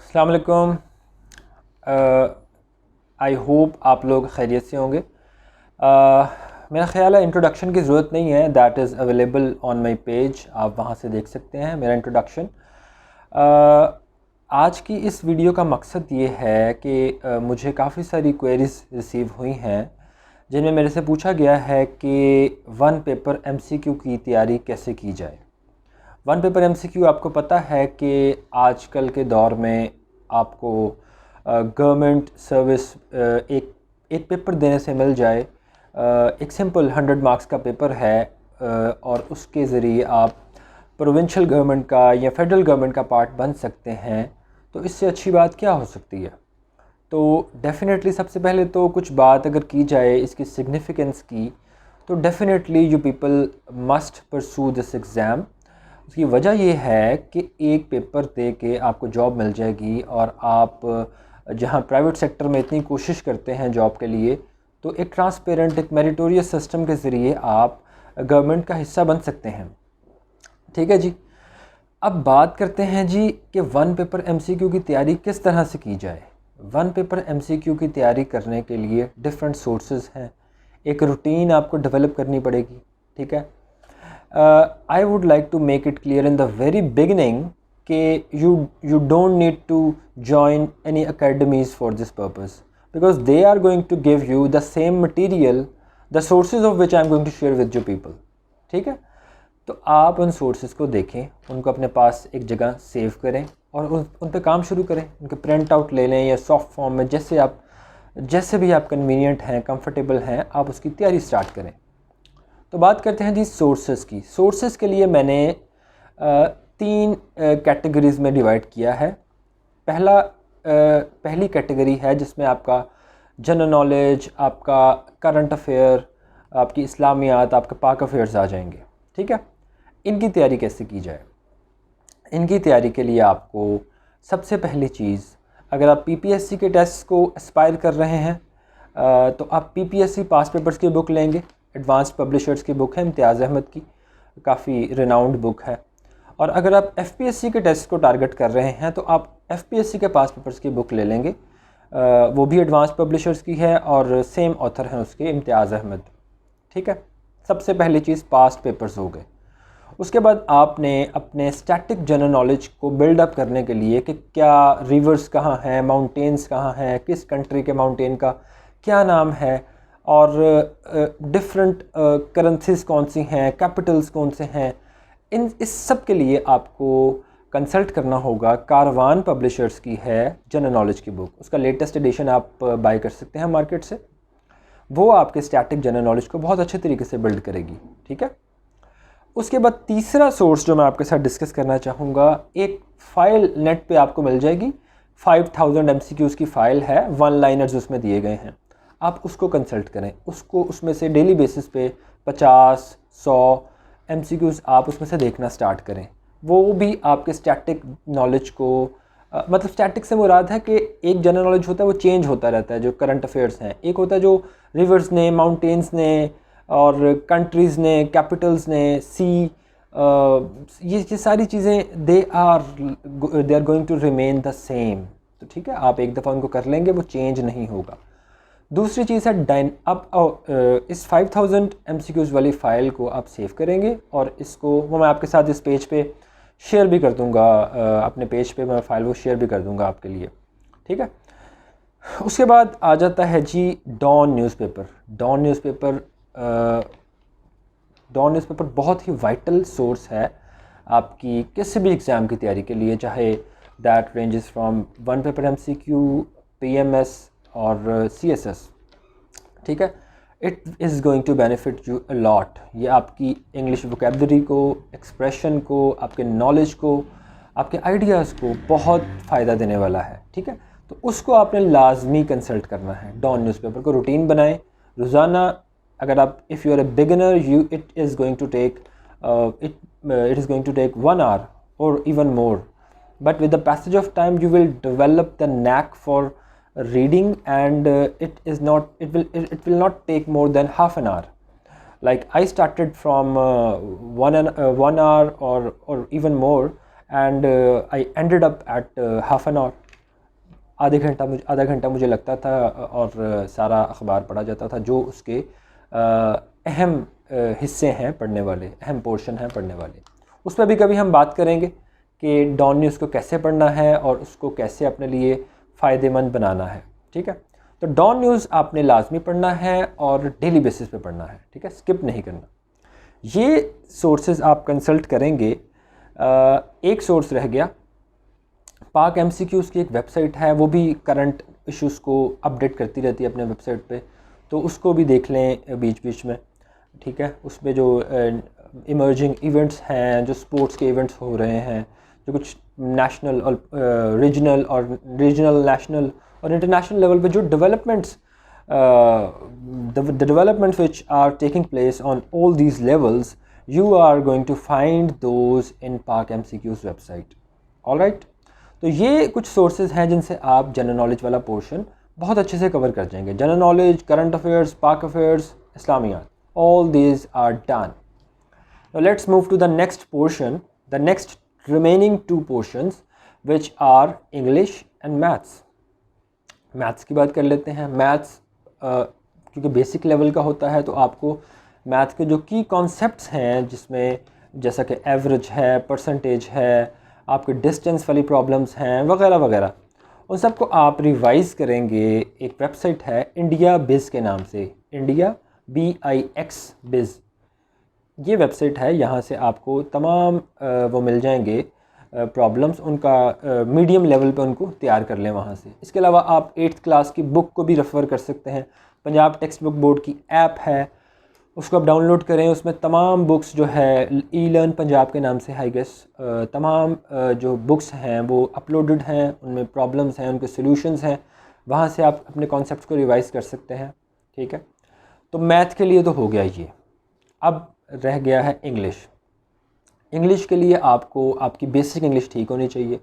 अस्सलाम वालेकुम। I hope आप लोग खैरियत से होंगे। मेरा ख़्याल है इंट्रोडक्शन की ज़रूरत नहीं है, that is available on my page, आप वहाँ से देख सकते हैं मेरा इंट्रोडक्शन। आज की इस वीडियो का मकसद ये है कि मुझे काफ़ी सारी क्वेरीज़ रिसीव हुई हैं जिनमें मेरे से पूछा गया है कि वन पेपर एमसीक्यू की तैयारी कैसे की जाए। वन पेपर एमसीक्यू आपको पता है कि आजकल के दौर में आपको गवर्नमेंट सर्विस एक एक पेपर देने से मिल जाए। एक सिंपल 100 मार्क्स का पेपर है और उसके ज़रिए आप प्रोविंशियल गवर्नमेंट का या फेडरल गवर्नमेंट का पार्ट बन सकते हैं। तो इससे अच्छी बात क्या हो सकती है। तो डेफ़िनेटली सबसे पहले तो कुछ बात अगर की जाए इसकी सिग्निफ़िकेंस की, तो definitely you people must pursue this exam. उसकी वजह ये है कि एक पेपर दे के आपको जॉब मिल जाएगी और आप जहाँ प्राइवेट सेक्टर में इतनी कोशिश करते हैं जॉब के लिए, तो एक ट्रांसपेरेंट एक मेरिटोरियस सिस्टम के ज़रिए आप गवर्नमेंट का हिस्सा बन सकते हैं। ठीक है जी। अब बात करते हैं जी कि वन पेपर एमसीक्यू की तैयारी किस तरह से की जाए। वन पेपर एमसीक्यू की तैयारी करने के लिए डिफरेंट सोर्सेज हैं, एक रूटीन आपको डेवलप करनी पड़ेगी। ठीक है। I would like to make it clear in the very beginning कि you don't need to join any academies for this purpose, because they are going to give you the same material, the sources of which I am going to share with you people. ठीक है। तो आप उन sources को देखें, उनको अपने पास एक जगह सेव करें और उन पे काम शुरू करें। उनके प्रिंट आउट ले लें या सॉफ्ट फॉर्म में, जैसे भी आप कन्वीनियंट हैं, कंफर्टेबल हैं, आप उसकी तैयारी स्टार्ट करें। तो बात करते हैं जी सोर्सेज़ की। सोर्सेज़ के लिए मैंने तीन कैटेगरीज़ में डिवाइड किया है। पहली कैटेगरी है जिसमें आपका जनरल नॉलेज, आपका करंट अफेयर, आपकी इस्लामियात, आपके पाक अफेयर्स आ जाएंगे। ठीक है। इनकी तैयारी कैसे की जाए। इनकी तैयारी के लिए आपको सबसे पहली चीज़, अगर आप पीपीएससी के टेस्ट को एस्पायर कर रहे हैं तो आप पीपीएससी पास पेपर्स की बुक लेंगे। एडवांस्ड पब्लिशर्स की बुक है, इम्तियाज़ अहमद की, काफ़ी रिनाउंड बुक है। और अगर आप एफपीएससी के टेस्ट को टारगेट कर रहे हैं तो आप एफपीएससी के पास पेपर्स की बुक ले लेंगे। वो भी एडवांस्ड पब्लिशर्स की है और सेम ऑथर हैं उसके, इम्तियाज़ अहमद। ठीक है। सबसे पहली चीज़ पास्ट पेपर्स हो गए। उसके बाद आपने अपने स्टैटिक जनरल नॉलेज को बिल्डअप करने के लिए कि क्या रिवर्स कहाँ हैं, माउंटेन्स कहाँ हैं, किस कंट्री के माउंटेन का क्या नाम है, और डिफरेंट करेंसीज कौन सी हैं, कैपिटल्स कौन से हैं, इस सब के लिए आपको कंसल्ट करना होगा। कारवान पब्लिशर्स की है जनरल नॉलेज की बुक, उसका लेटेस्ट एडिशन आप बाय कर सकते हैं मार्केट से। वो आपके स्टैटिक जनरल नॉलेज को बहुत अच्छे तरीके से बिल्ड करेगी। ठीक है। उसके बाद तीसरा सोर्स जो मैं आपके साथ डिस्कस करना चाहूँगा, एक फ़ाइल नेट पे आपको मिल जाएगी। 5000 MCQs की फ़ाइल है, वन लाइनर्स उसमें दिए गए हैं। आप उसको कंसल्ट करें, उसमें से डेली बेसिस पे 50-100 MCQs आप उसमें से देखना स्टार्ट करें। वो भी आपके स्टैटिक नॉलेज को मतलब स्टैटिक से मुराद है कि एक जनरल नॉलेज होता है वो चेंज होता रहता है, जो करंट अफेयर्स हैं। एक होता है जो रिवर्स ने, माउंटेन्स ने और कंट्रीज़ ने, कैपिटल्स ने, ये सारी चीज़ें they are going to remain the same. तो ठीक है, आप एक दफ़ा उनको कर लेंगे, वो चेंज नहीं होगा। दूसरी चीज़ है इस 5000 MCQs वाली फ़ाइल को आप सेव करेंगे और इसको वो मैं आपके साथ इस पेज पे शेयर भी कर दूंगा। अपने पेज पे मैं फ़ाइल वो शेयर भी कर दूंगा आपके लिए। ठीक है। उसके बाद आ जाता है जी डॉन न्यूज़पेपर। डॉन न्यूज़पेपर बहुत ही वाइटल सोर्स है आपकी किसी भी एग्ज़ाम की तैयारी के लिए, चाहे that ranges from one paper MCQ, PMS और CSS। ठीक है। It is going to benefit you a lot. ये आपकी इंग्लिश वोकेबलरी को, एक्सप्रेशन को, आपके नॉलेज को, आपके आइडियाज़ को बहुत फ़ायदा देने वाला है। ठीक है। तो उसको आपने लाजमी कंसल्ट करना है। डॉन न्यूज़पेपर को रूटीन बनाएं रोज़ाना। अगर आप if you are a beginner, it is going to take 1 hour or even more, but with the passage of time you will develop the knack for reading, and it will not take more than half an hour. Like I started from 1 hour or even more, and I ended up at half an hour. आधा घंटा मुझे लगता था और सारा अखबार पढ़ा जाता था, जो उसके अहम हिस्से हैं पढ़ने वाले, अहम पोर्शन हैं पढ़ने वाले। उस पर भी कभी हम बात करेंगे कि डॉन न्यूज़ को कैसे पढ़ना है और उसको कैसे अपने लिए फ़ायदेमंद बनाना है। ठीक है, तो डॉन न्यूज़ आपने लाजमी पढ़ना है और डेली बेसिस पे पढ़ना है। ठीक है, स्किप नहीं करना। ये सोर्सेज आप कंसल्ट करेंगे। एक सोर्स रह गया, पाक MCQs की एक वेबसाइट है, वो भी करंट इश्यूज़ को अपडेट करती रहती है अपने वेबसाइट पे, तो उसको भी देख लें बीच बीच में। ठीक है, उसमें जो इमर्जिंग इवेंट्स हैं, जो स्पोर्ट्स के इवेंट्स हो रहे हैं, जो कुछ नेशनल और रीजनल नेशनल और इंटरनेशनल लेवल पे जो developments the developments which are taking place on all these levels, you are going to find those in Pak MCQ's website. Alright, तो ये कुछ सोर्सेज हैं जिनसे आप जनरल नॉलेज वाला पोर्शन बहुत अच्छे से कवर कर जाएंगे। जनरल नॉलेज, करंट अफेयर्स, पाक affairs, इस्लामियात, all these are done. Now let's move to the next portion, the next remaining two portions, which are English and Maths. Maths की बात कर लेते हैं। मैथ्स क्योंकि बेसिक लेवल का होता है, तो आपको मैथ्स के जो की कॉन्सेप्ट्स हैं, जिसमें जैसा कि एवरेज है, परसेंटेज है, आपके डिस्टेंस वाली प्रॉब्लम्स हैं वगैरह वगैरह, उन सबको आप रिवाइज़ करेंगे। एक वेबसाइट है इंडिया बिज़ के नाम से, इंडिया BIX बिज़, ये वेबसाइट है। यहाँ से आपको तमाम वो मिल जाएंगे प्रॉब्लम्स, उनका मीडियम लेवल पे उनको तैयार कर लें वहाँ से। इसके अलावा आप 8th क्लास की बुक को भी रेफ़र कर सकते हैं। पंजाब टेक्स्ट बुक बोर्ड की ऐप है, उसको आप डाउनलोड करें। उसमें तमाम बुक्स जो है E-Learn पंजाब के नाम से, आई गेस, तमाम जो बुक्स हैं वो अपलोडेड हैं, उनमें प्रॉब्लम्स हैं, उनके सॉल्यूशंस हैं। वहाँ से आप अपने कॉन्सेप्ट्स को रिवाइज़ कर सकते हैं। ठीक है, तो मैथ के लिए तो हो गया ये। अब रह गया है इंग्लिश। इंग्लिश के लिए आपको आपकी बेसिक इंग्लिश ठीक होनी चाहिए।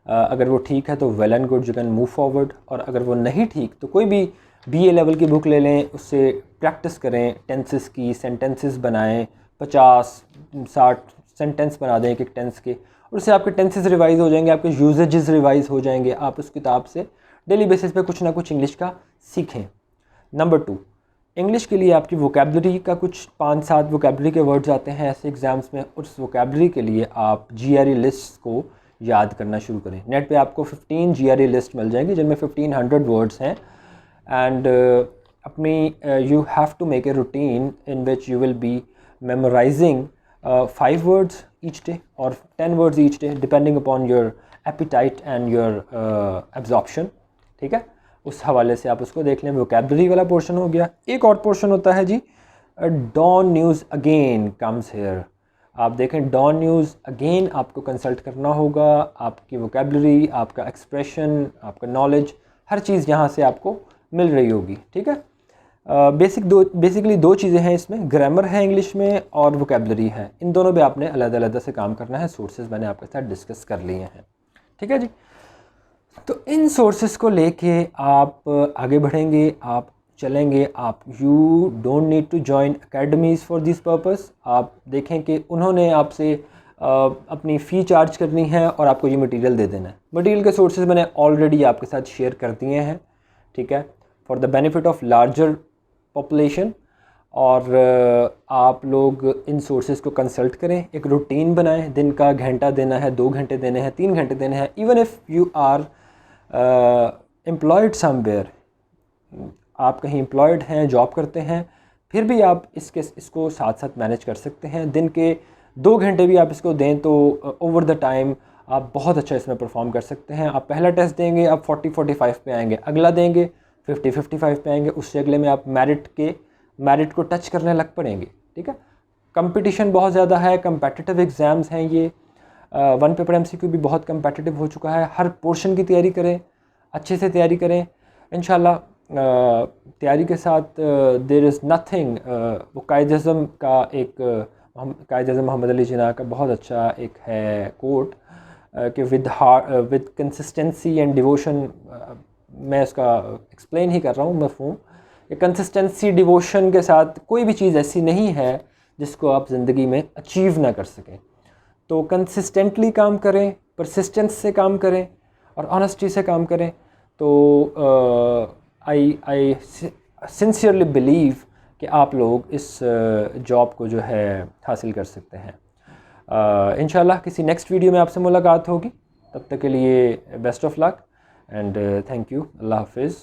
अगर वो ठीक है तो well and good, you can move forward. और अगर वो नहीं ठीक तो कोई भी BA लेवल की बुक ले लें, उससे प्रैक्टिस करें, टेंसेस की, सेंटेंसेस बनाएं, 50-60 सेंटेंस बना दें एक एक टेंस के, और उससे आपके टेंसेस रिवाइज़ हो जाएंगे, आपके यूजेजेस रिवाइज़ हो जाएंगे। आप उस किताब से डेली बेसिस पे कुछ ना कुछ इंग्लिश का सीखें। नंबर 2, इंग्लिश के लिए आपकी वोकेबलरी का कुछ 5-7 वोकेबलरी के वर्ड्स आते हैं ऐसे एग्ज़ाम्स में। उस वोकेबलरी के लिए आप GRE लिस्ट को याद करना शुरू करें। नेट पे आपको 15 GRE लिस्ट मिल जाएंगी जिनमें 1500 वर्ड्स हैं। एंड अपनी you have to make a routine in which you will be memorising 5 words each day और 10 words each day, depending upon your appetite and your absorption. ठीक है, उस हवाले से आप उसको देख लें। वोकैबलरी वाला पोर्शन हो गया। एक और पोर्शन होता है जी, Dawn News again comes here. आप देखें, डॉन न्यूज़ अगेन आपको कंसल्ट करना होगा। आपकी वोकैबलरी, आपका एक्सप्रेशन, आपका नॉलेज, हर चीज़ यहाँ से आपको मिल रही होगी। ठीक है, बेसिकली दो चीज़ें हैं इसमें, ग्रामर है इंग्लिश में और वोकैबलरी है। इन दोनों पे आपने अलग-अलग से काम करना है। सोर्सेज मैंने आपके साथ डिस्कस कर लिए हैं। ठीक है जी, तो इन सोर्सेज को लेके आप आगे बढ़ेंगे, आप चलेंगे। आप you don't need to join academies for this purpose. आप देखें कि उन्होंने आपसे अपनी फ़ी चार्ज करनी है और आपको ये मटेरियल दे देना है। मटेरियल के सोर्सेज मैंने ऑलरेडी आपके साथ शेयर कर दिए हैं। ठीक है, for the benefit of larger population. और आप लोग इन सोर्सेज को कंसल्ट करें, एक रूटीन बनाएं। दिन का घंटा देना है, 2 घंटे देने हैं, 3 घंटे देने हैं। Even if you are employed somewhere, आप कहीं एम्प्लॉयड हैं, जॉब करते हैं, फिर भी आप इसको साथ साथ मैनेज कर सकते हैं। दिन के 2 घंटे भी आप इसको दें तो ओवर द टाइम आप बहुत अच्छा इसमें परफॉर्म कर सकते हैं। आप पहला टेस्ट देंगे, आप 40-45 पे आएंगे, अगला देंगे 50-55 पे आएंगे, उससे अगले में आप मेरिट को टच करने लग पड़ेंगे। ठीक है, कंपटीशन बहुत ज़्यादा है, कंपेटिटिव एग्ज़ाम्स हैं ये। 1 पेपर MCQ भी बहुत कंपेटिटिव हो चुका है। हर पोर्शन की तैयारी करें, अच्छे से तैयारी करें। इंशाल्लाह तैयारी के साथ देयर इज़ नथिंग। वो कायद-ए-आज़म का एक कायद-ए-आज़म मोहम्मद अली जिन्ना का बहुत अच्छा एक है कोट कि विद कंसिस्टेंसी एंड डिवोशन, मैं इसका एक्सप्लेन ही कर रहा हूँ मफ़हूम। कंसिस्टेंसी, डिवोशन के साथ कोई भी चीज़ ऐसी नहीं है जिसको आप ज़िंदगी में अचीव ना कर सकें। तो कंसिस्टेंटली काम करें, परसिस्टेंस से काम करें और ऑनेस्टी से काम करें, तो आई सिंसियरली बिलीव कि आप लोग इस जॉब को जो है हासिल कर सकते हैं। इंशाल्लाह किसी नेक्स्ट वीडियो में आपसे मुलाकात होगी। तब तक के लिए best of luck and thank you. अल्लाह हाफिज़।